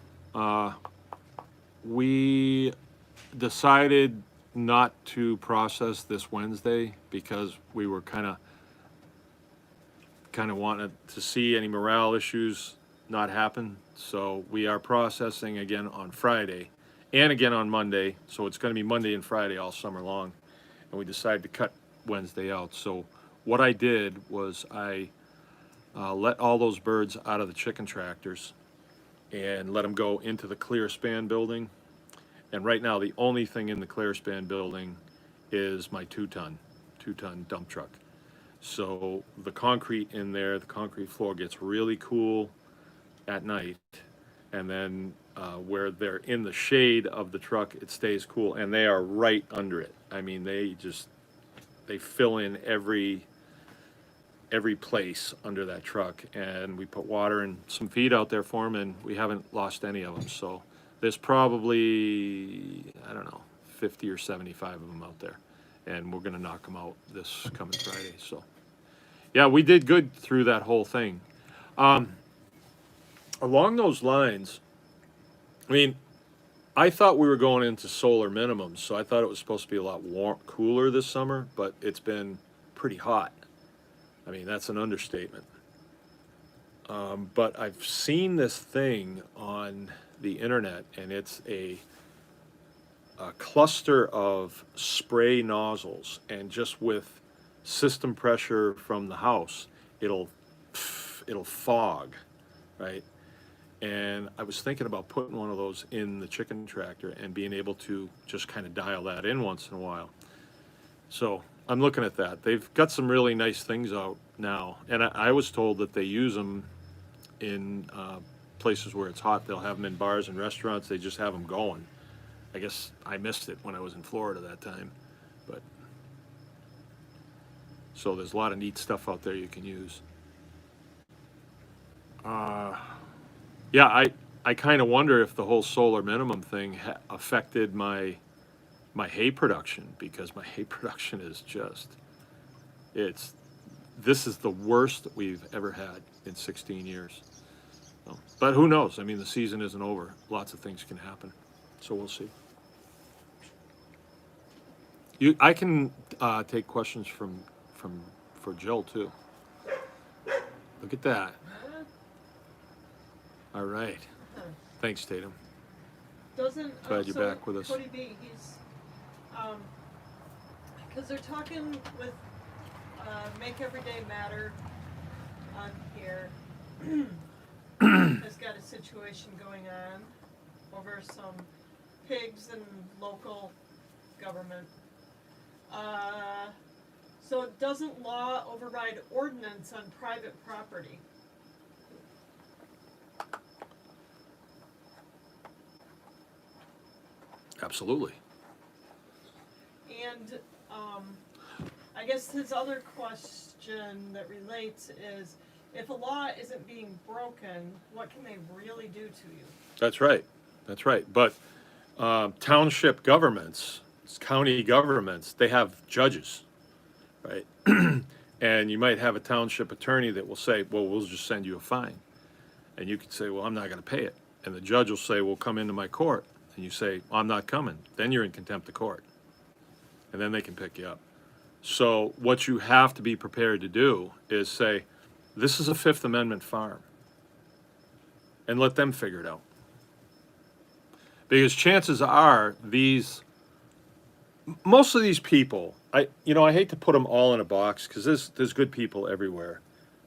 We decided not to process this Wednesday because we were kind of wanted to see any morale issues not happen. So we are processing again on Friday and again on Monday. So it's going to be Monday and Friday all summer long. And we decided to cut Wednesday out. So what I did was I let all those birds out of the chicken tractors and let them go into the clear span building. And right now, the only thing in the clear span building is my two-ton dump truck. So the concrete in there, the concrete floor gets really cool at night. And then where they're in the shade of the truck, it stays cool. And they are right under it. I mean, they fill in every place under that truck. And we put water and some feed out there for them, and we haven't lost any of them. So there's probably, I don't know, 50 or 75 of them out there. And we're going to knock them out this coming Friday. So, yeah, we did good through that whole thing. Along those lines, I mean, I thought we were going into solar minimums, so I thought it was supposed to be a lot cooler this summer, but it's been pretty hot. I mean, that's an understatement. But I've seen this thing on the internet, and it's a cluster of spray nozzles, and just with system pressure from the house, it'll fog, right? And I was thinking about putting one of those in the chicken tractor and being able to just kind of dial that in once in a while. So I'm looking at that. They've got some really nice things out now, and I was told that they use them in places where it's hot. They'll have them in bars and restaurants. They just have them going. I guess I missed it when I was in Florida that time, but so there's a lot of neat stuff out there you can use. Yeah, I kind of wonder if the whole solar minimum thing affected my hay production, because my hay production is just, this is the worst that we've ever had in 16 years. So, but who knows? I mean, the season isn't over. Lots of things can happen. So we'll see. I can take questions for Jill too. Look at that. All right. Thanks, Tatum. doesn't, Glad you're so back with us. Cody B, he's, cause they're talking with, Make Everyday Matter on here. Has got a situation going on over some pigs and local government. So doesn't law override ordinance on private property? Absolutely. And, I guess his other question that relates is, if a law isn't being broken, what can they really do to you? That's right. That's right. But township governments, county governments, they have judges, right? And you might have a township attorney that will say, well, we'll just send you a fine. And you could say, well, I'm not going to pay it. And the judge will say, well, come into my court. And you say, I'm not coming. Then you're in contempt of court. And then they can pick you up. So what you have to be prepared to do is say, this is a Fifth Amendment farm. And let them figure it out. Because chances are most of these people, I hate to put them all in a box because there's good people everywhere.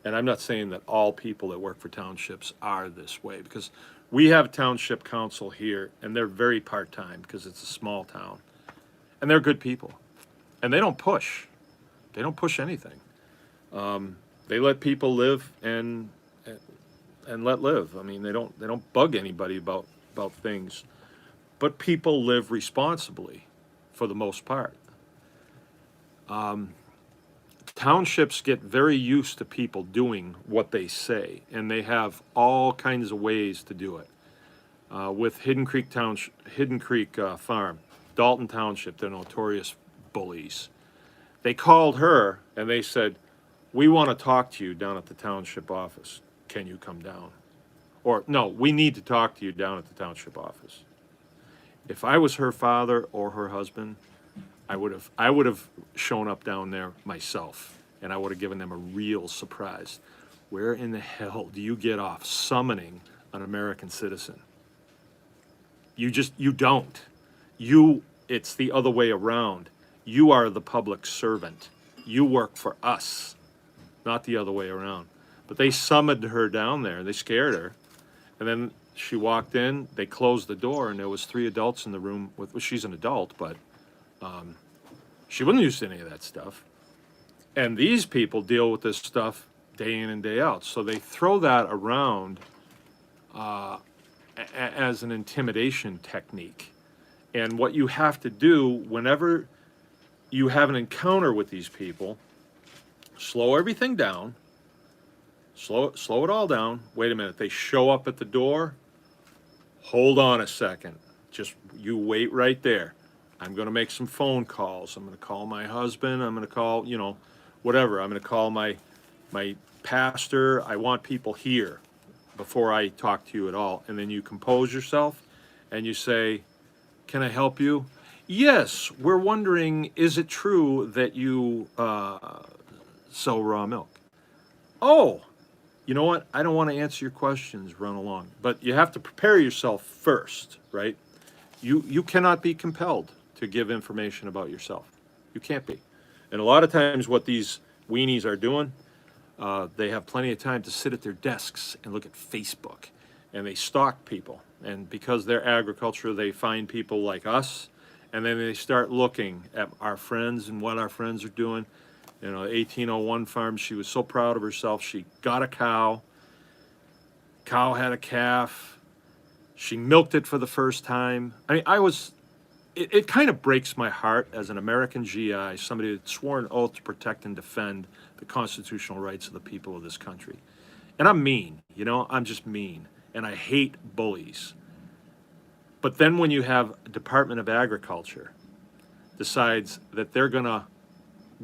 And I'm not saying that all people that work for townships are this way, because we have township council here and they're very part-time because it's a small town. And they're good people. And they don't push. They don't push anything. They let people live and let live. I mean, they don't bug anybody about things. But people live responsibly for the most part. Townships get very used to people doing what they say, and they have all kinds of ways to do it. With Hidden Creek Farm, Dalton Township, they're notorious bullies. They called her and they said, we want to talk to you down at the township office. Can you come down? Or, no, we need to talk to you down at the township office. If I was her father or her husband, I would have shown up down there myself, and I would have given them a real surprise. Where in the hell do you get off summoning an American citizen? You don't. It's the other way around. You are the public servant. You work for us, not the other way around. But they summoned her down there. They scared her. And then she walked in, they closed the door, and there was 3 adults in the room with, well, she's an adult, but she wasn't used to any of that stuff. And these people deal with this stuff day in and day out. So they throw that around as an intimidation technique. And what you have to do whenever you have an encounter with these people, slow everything down, slow it all down. Wait a minute, they show up at the door. Hold on a second. Just you wait right there. I'm going to make some phone calls. I'm going to call my husband. I'm going to call, whatever. I'm going to call my pastor. I want people here before I talk to you at all. And then you compose yourself and you say, can I help you? Yes, we're wondering, is it true that you sell raw milk? Oh, you know what? I don't want to answer your questions, run along. But you have to prepare yourself first, right? You cannot be compelled to give information about yourself. You can't be. And a lot of times what these weenies are doing, they have plenty of time to sit at their desks and look at Facebook. And they stalk people. And because they're agriculture, they find people like us. And then they start looking at our friends and what our friends are doing. 1801 farm, she was so proud of herself. She got a cow. Cow had a calf. She milked it for the first time. I mean, it kind of breaks my heart as an American GI, somebody that swore an oath to protect and defend the constitutional rights of the people of this country. And I'm mean, I'm just mean. And I hate bullies. But then when you have a Department of Agriculture decides that they're going to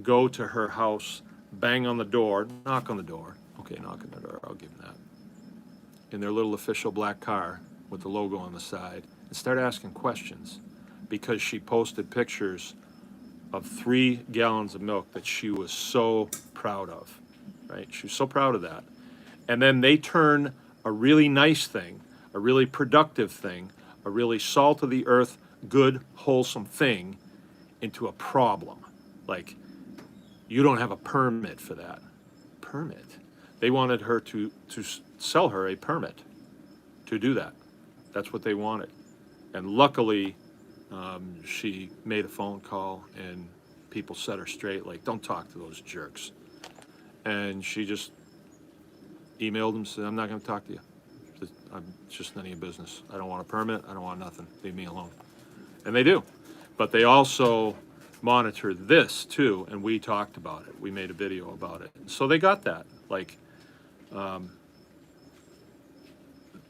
go to her house, bang on the door, knock on the door. Okay, knock on the door, I'll give them that. In their little official black car with the logo on the side, and start asking questions because she posted pictures of 3 gallons of milk that she was so proud of, right? She was so proud of that. And then they turn a really nice thing, a really productive thing, a really salt of the earth, good, wholesome thing into a problem. Like, you don't have a permit for that. Permit? They wanted her to sell her a permit to do that. That's what they wanted. And luckily, she made a phone call and people set her straight, like, don't talk to those jerks. And she just emailed them, said, I'm not going to talk to you. It's just none of your business. I don't want a permit. I don't want nothing. Leave me alone. And they do. But they also monitor this too, and we talked about it. We made a video about it. So they got that. Like,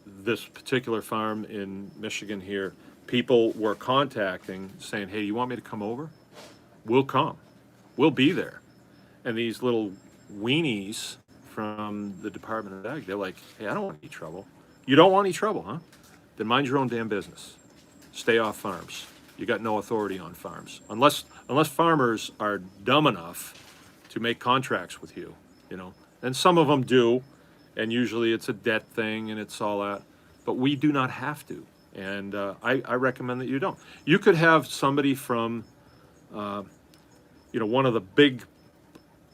this particular farm in Michigan here, people were contacting saying, hey, you want me to come over? We'll come. We'll be there. And these little weenies from the Department of Ag, they're like, hey, I don't want any trouble. You don't want any trouble, huh? Then mind your own damn business. Stay off farms. You got no authority on farms. Unless farmers are dumb enough to make contracts with you, you know. And some of them do, and usually it's a debt thing and it's all that. But we do not have to. And I recommend that you don't. You could have somebody from, one of the big,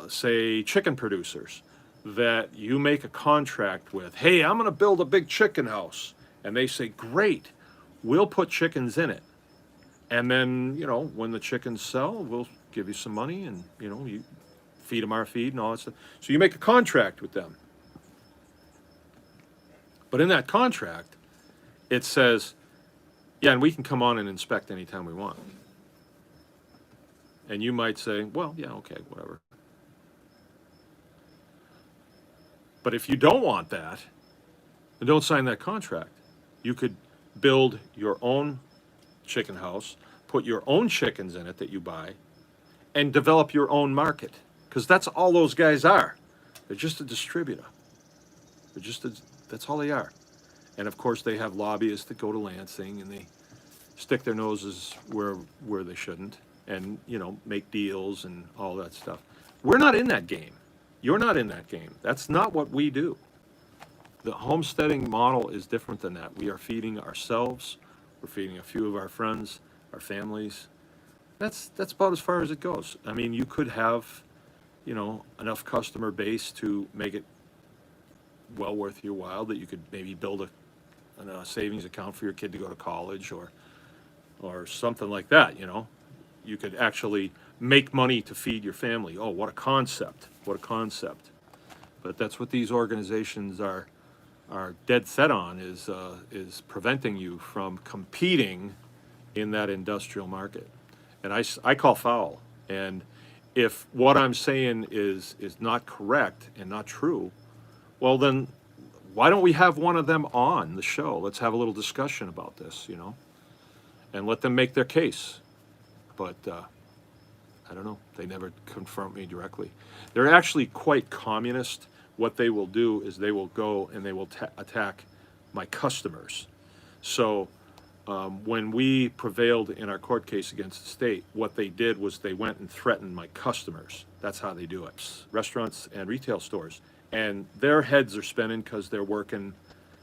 say, chicken producers that you make a contract with. Hey, I'm going to build a big chicken house. And they say, great, we'll put chickens in it. And then, when the chickens sell, we'll give you some money and, you feed them our feed and all that stuff. So you make a contract with them. But in that contract, it says, yeah, and we can come on and inspect anytime we want. And you might say, well, yeah, okay, whatever. But if you don't want that, then don't sign that contract. You could build your own chicken house, put your own chickens in it that you buy, and develop your own market. Because that's all those guys are. They're just a distributor. That's all they are. And of course they have lobbyists that go to Lansing and they stick their noses where they shouldn't and, make deals and all that stuff. We're not in that game. You're not in that game. That's not what we do. The homesteading model is different than that. We are feeding ourselves. We're feeding a few of our friends, our families. That's about as far as it goes. I mean, you could have, enough customer base to make it well worth your while that you could maybe build a savings account for your kid to go to college or something like that, You could actually make money to feed your family. Oh, what a concept. What a concept. But that's what these organizations are dead set on, is preventing you from competing in that industrial market. And I call foul. And if what I'm saying is not correct and not true, well then why don't we have one of them on the show? Let's have a little discussion about this, and let them make their case. But I don't know. They never confront me directly. They're actually quite communist. What they will do is they will go and they will attack my customers. So when we prevailed in our court case against the state, what they did was they went and threatened my customers. That's how they do it. Restaurants and retail stores. And their heads are spinning because they're working,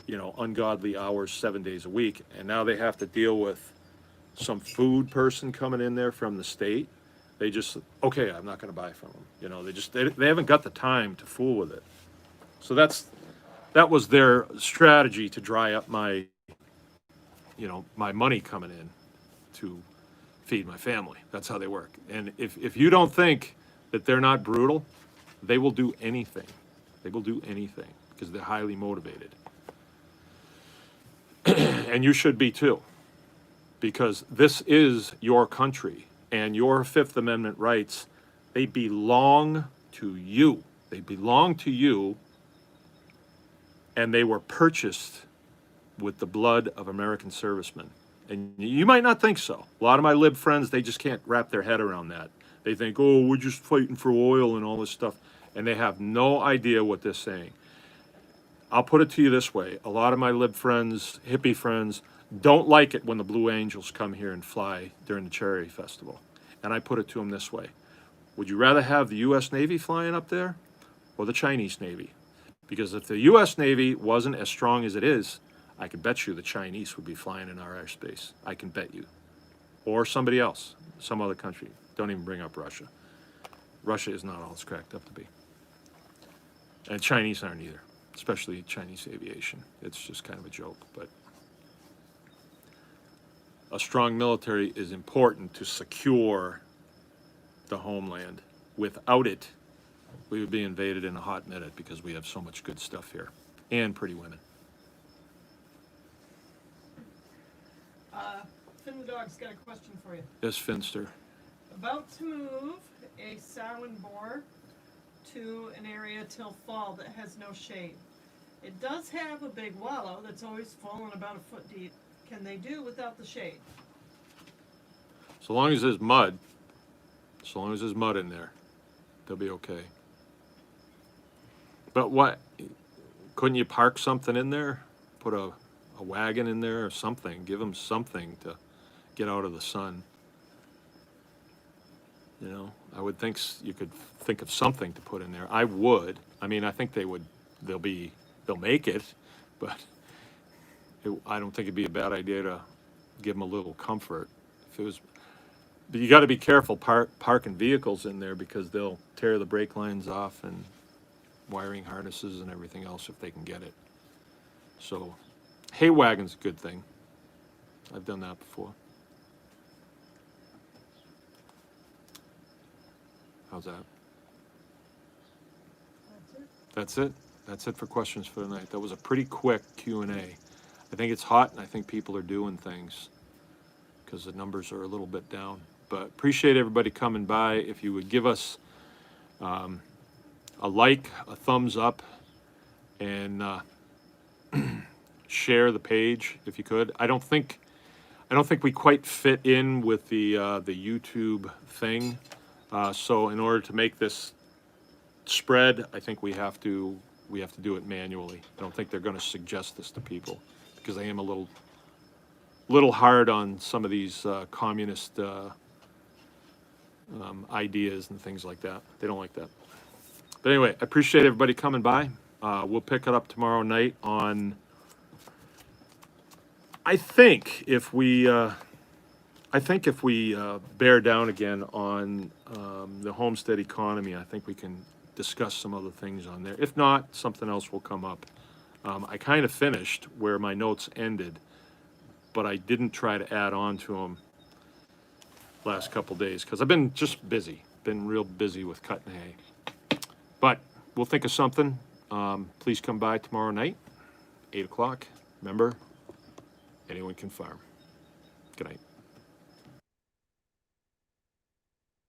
ungodly hours 7 days a week. And now they have to deal with some food person coming in there from the state. They just, okay, I'm not going to buy from them. They haven't got the time to fool with it. So that was their strategy to dry up my money coming in to feed my family. That's how they work. And if you don't think that they're not brutal, they will do anything. They will do anything because they're highly motivated. And you should be too, because this is your country and your Fifth Amendment rights, they belong to you. They belong to you, and they were purchased with the blood of American servicemen. And you might not think so. A lot of my lib friends, they just can't wrap their head around that. They think, oh, we're just fighting for oil and all this stuff. And they have no idea what they're saying. I'll put it to you this way. A lot of my lib friends, hippie friends, don't like it when the Blue Angels come here and fly during the Cherry Festival. And I put it to them this way. Would you rather have the U.S. Navy flying up there or the Chinese Navy? Because if the U.S. Navy wasn't as strong as it is, I can bet you the Chinese would be flying in our airspace. I can bet you. Or somebody else, some other country. Don't even bring up Russia. Russia is not all it's cracked up to be. And Chinese aren't either, especially Chinese aviation. It's just kind of a joke, but a strong military is important to secure the homeland. Without it, we would be invaded in a hot minute because we have so much good stuff here and pretty women. Finn the dog's got a question for you. Yes, Finster. About to move a sow and boar to an area till fall that has no shade. It does have a big wallow that's always full and about a foot deep. Can they do without the shade? So long as there's mud in there, they'll be okay. But what, couldn't you park something in there? Put a wagon in there or something, give them something to get out of the sun. You know, I would think you could think of something to put in there. I would. I mean, I think they'll make it, but I don't think it'd be a bad idea to give them a little comfort. But you got to be careful parking vehicles in there because they'll tear the brake lines off and wiring harnesses and everything else if they can get it. So, hay wagon's a good thing. I've done that before. How's that? That's it. That's it. That's it for questions for tonight. That was a pretty quick Q&A. I think it's hot, and I think people are doing things because the numbers are a little bit down. But appreciate everybody coming by. If you would give us a like, a thumbs up, and share the page if you could. I don't think we quite fit in with the YouTube thing. So in order to make this spread, I think we have to do it manually. I don't think they're going to suggest this to people because I am a little hard on some of these communist ideas and things like that. They don't like that. But anyway, I appreciate everybody coming by. We'll pick it up tomorrow night on. I think if we bear down again on the homestead economy, I think we can discuss some other things on there. If not, something else will come up. I kind of finished where my notes ended, but I didn't try to add on to them last couple days because I've been just busy. Been real busy with cutting hay. But we'll think of something. Please come by tomorrow night, 8 o'clock. Remember, anyone can farm. Good night.